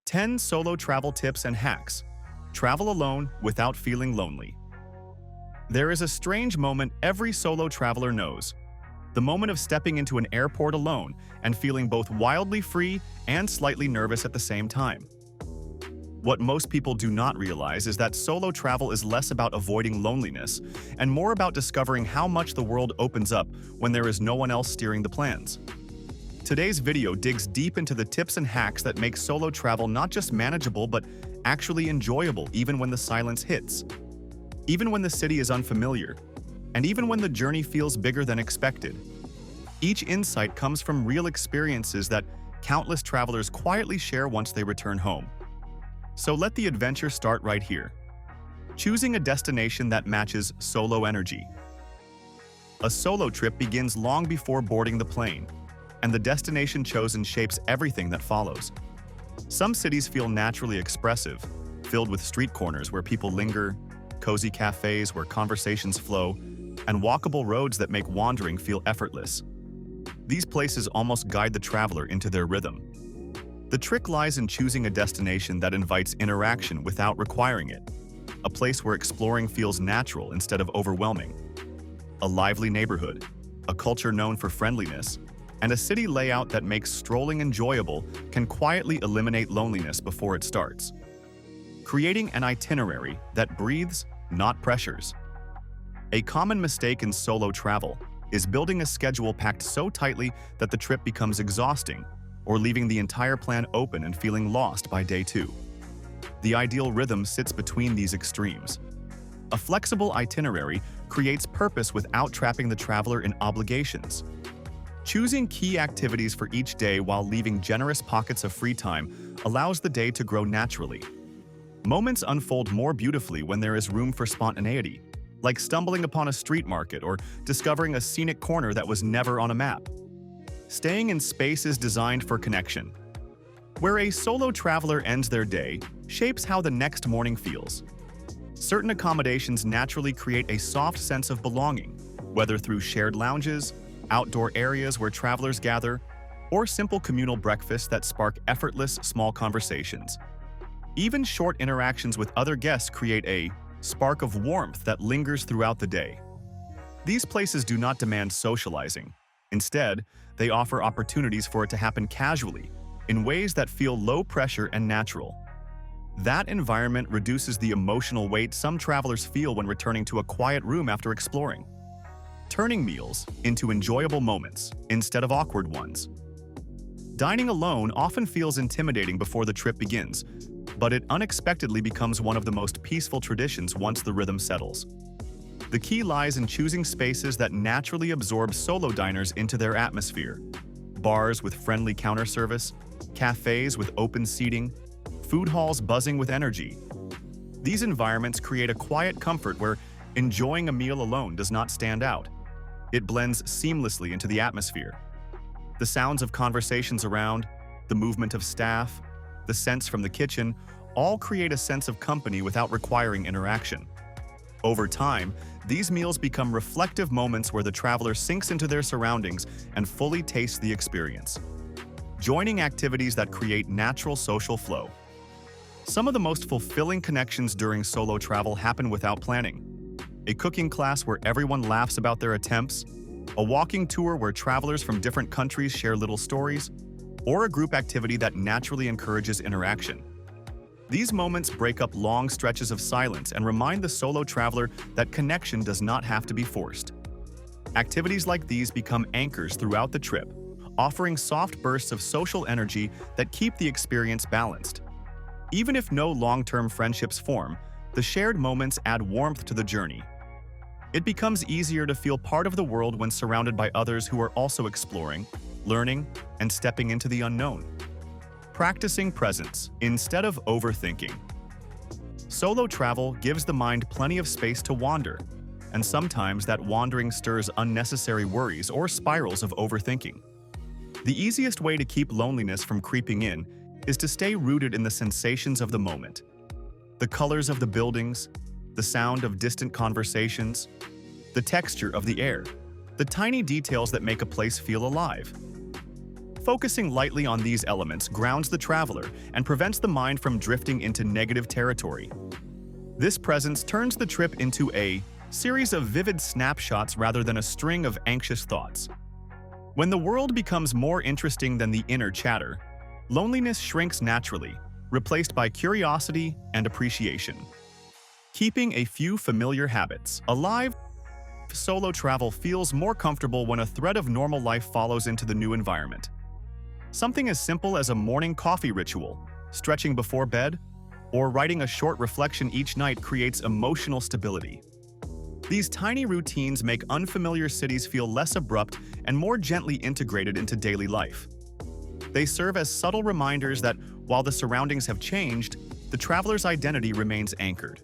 10 solo travel tips and hacks. Travel alone without feeling lonely. There is a strange moment every solo traveler knows. The moment of stepping into an airport alone and feeling both wildly free and slightly nervous at the same time. What most people do not realize is that solo travel is less about avoiding loneliness and more about discovering how much the world opens up when there is no one else steering the plans. Today's video digs deep into the tips and hacks that make solo travel not just manageable but actually enjoyable even when the silence hits, even when the city is unfamiliar, and even when the journey feels bigger than expected. Each insight comes from real experiences that countless travelers quietly share once they return home. So let the adventure start right here. Choosing a destination that matches solo energy. A solo trip begins long before boarding the plane, and the destination chosen shapes everything that follows. Some cities feel naturally expressive, filled with street corners where people linger, cozy cafes where conversations flow, and walkable roads that make wandering feel effortless. These places almost guide the traveler into their rhythm. The trick lies in choosing a destination that invites interaction without requiring it, a place where exploring feels natural instead of overwhelming. A lively neighborhood, a culture known for friendliness, and a city layout that makes strolling enjoyable can quietly eliminate loneliness before it starts. Creating an itinerary that breathes, not pressures. A common mistake in solo travel is building a schedule packed so tightly that the trip becomes exhausting, or leaving the entire plan open and feeling lost by day 2. The ideal rhythm sits between these extremes. A flexible itinerary creates purpose without trapping the traveler in obligations. Choosing key activities for each day while leaving generous pockets of free time allows the day to grow naturally. Moments unfold more beautifully when there is room for spontaneity, like stumbling upon a street market or discovering a scenic corner that was never on a map. Staying in spaces designed for connection. Where a solo traveler ends their day shapes how the next morning feels. Certain accommodations naturally create a soft sense of belonging, whether through shared lounges, outdoor areas where travelers gather, or simple communal breakfasts that spark effortless small conversations. Even short interactions with other guests create a spark of warmth that lingers throughout the day. These places do not demand socializing. Instead, they offer opportunities for it to happen casually, in ways that feel low pressure and natural. That environment reduces the emotional weight some travelers feel when returning to a quiet room after exploring, turning meals into enjoyable moments instead of awkward ones. Dining alone often feels intimidating before the trip begins, but it unexpectedly becomes one of the most peaceful traditions once the rhythm settles. The key lies in choosing spaces that naturally absorb solo diners into their atmosphere. Bars with friendly counter service, cafes with open seating, food halls buzzing with energy. These environments create a quiet comfort where enjoying a meal alone does not stand out. It blends seamlessly into the atmosphere. The sounds of conversations around, the movement of staff, the scents from the kitchen, all create a sense of company without requiring interaction. Over time, these meals become reflective moments where the traveler sinks into their surroundings and fully tastes the experience. Joining activities that create natural social flow. Some of the most fulfilling connections during solo travel happen without planning. A cooking class where everyone laughs about their attempts, a walking tour where travelers from different countries share little stories, or a group activity that naturally encourages interaction. These moments break up long stretches of silence and remind the solo traveler that connection does not have to be forced. Activities like these become anchors throughout the trip, offering soft bursts of social energy that keep the experience balanced. Even if no long-term friendships form, the shared moments add warmth to the journey. It becomes easier to feel part of the world when surrounded by others who are also exploring, learning, and stepping into the unknown. Practicing presence instead of overthinking. Solo travel gives the mind plenty of space to wander, and sometimes that wandering stirs unnecessary worries or spirals of overthinking. The easiest way to keep loneliness from creeping in is to stay rooted in the sensations of the moment. The colors of the buildings, the sound of distant conversations, the texture of the air, the tiny details that make a place feel alive. Focusing lightly on these elements grounds the traveler and prevents the mind from drifting into negative territory. This presence turns the trip into a series of vivid snapshots rather than a string of anxious thoughts. When the world becomes more interesting than the inner chatter, loneliness shrinks naturally, replaced by curiosity and appreciation. Keeping a few familiar habits alive, solo travel feels more comfortable when a thread of normal life follows into the new environment. Something as simple as a morning coffee ritual, stretching before bed, or writing a short reflection each night creates emotional stability. These tiny routines make unfamiliar cities feel less abrupt and more gently integrated into daily life. They serve as subtle reminders that, while the surroundings have changed, the traveler's identity remains anchored.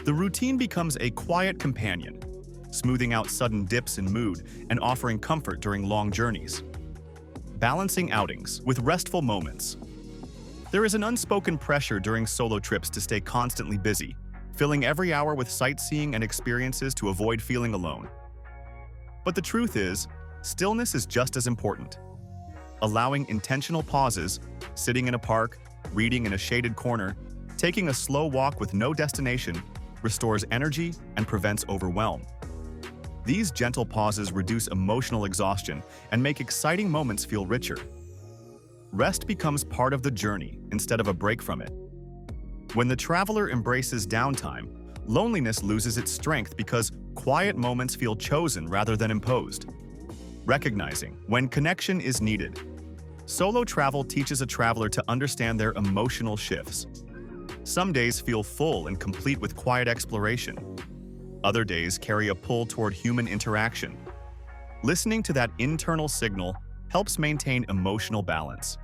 The routine becomes a quiet companion, smoothing out sudden dips in mood and offering comfort during long journeys. Balancing outings with restful moments. There is an unspoken pressure during solo trips to stay constantly busy, filling every hour with sightseeing and experiences to avoid feeling alone. But the truth is, stillness is just as important. Allowing intentional pauses, sitting in a park, reading in a shaded corner, taking a slow walk with no destination, restores energy and prevents overwhelm. These gentle pauses reduce emotional exhaustion and make exciting moments feel richer. Rest becomes part of the journey instead of a break from it. When the traveler embraces downtime, loneliness loses its strength because quiet moments feel chosen rather than imposed. Recognizing when connection is needed. Solo travel teaches a traveler to understand their emotional shifts. Some days feel full and complete with quiet exploration. Other days carry a pull toward human interaction. Listening to that internal signal helps maintain emotional balance.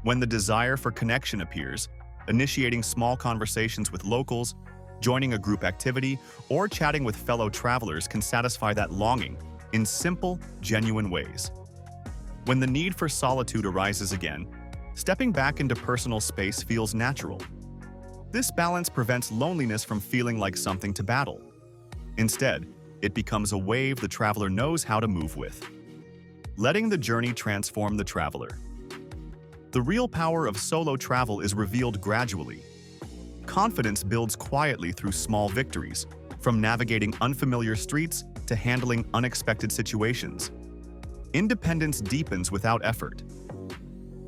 When the desire for connection appears, initiating small conversations with locals, joining a group activity, or chatting with fellow travelers can satisfy that longing in simple, genuine ways. When the need for solitude arises again, stepping back into personal space feels natural. This balance prevents loneliness from feeling like something to battle. Instead, it becomes a wave the traveler knows how to move with. Letting the journey transform the traveler. The real power of solo travel is revealed gradually. Confidence builds quietly through small victories, from navigating unfamiliar streets to handling unexpected situations. Independence deepens without effort.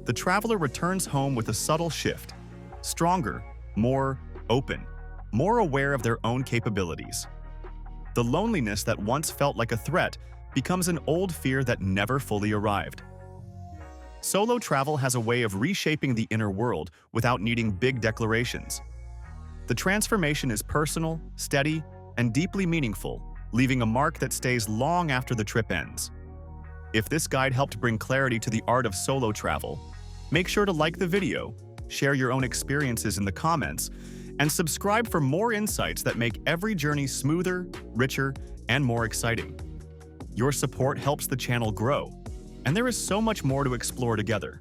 The traveler returns home with a subtle shift, stronger, more open, more aware of their own capabilities. The loneliness that once felt like a threat becomes an old fear that never fully arrived. Solo travel has a way of reshaping the inner world without needing big declarations. The transformation is personal, steady, and deeply meaningful, leaving a mark that stays long after the trip ends. If this guide helped bring clarity to the art of solo travel, make sure to like the video, share your own experiences in the comments, and subscribe for more insights that make every journey smoother, richer, and more exciting. Your support helps the channel grow, and there is so much more to explore together.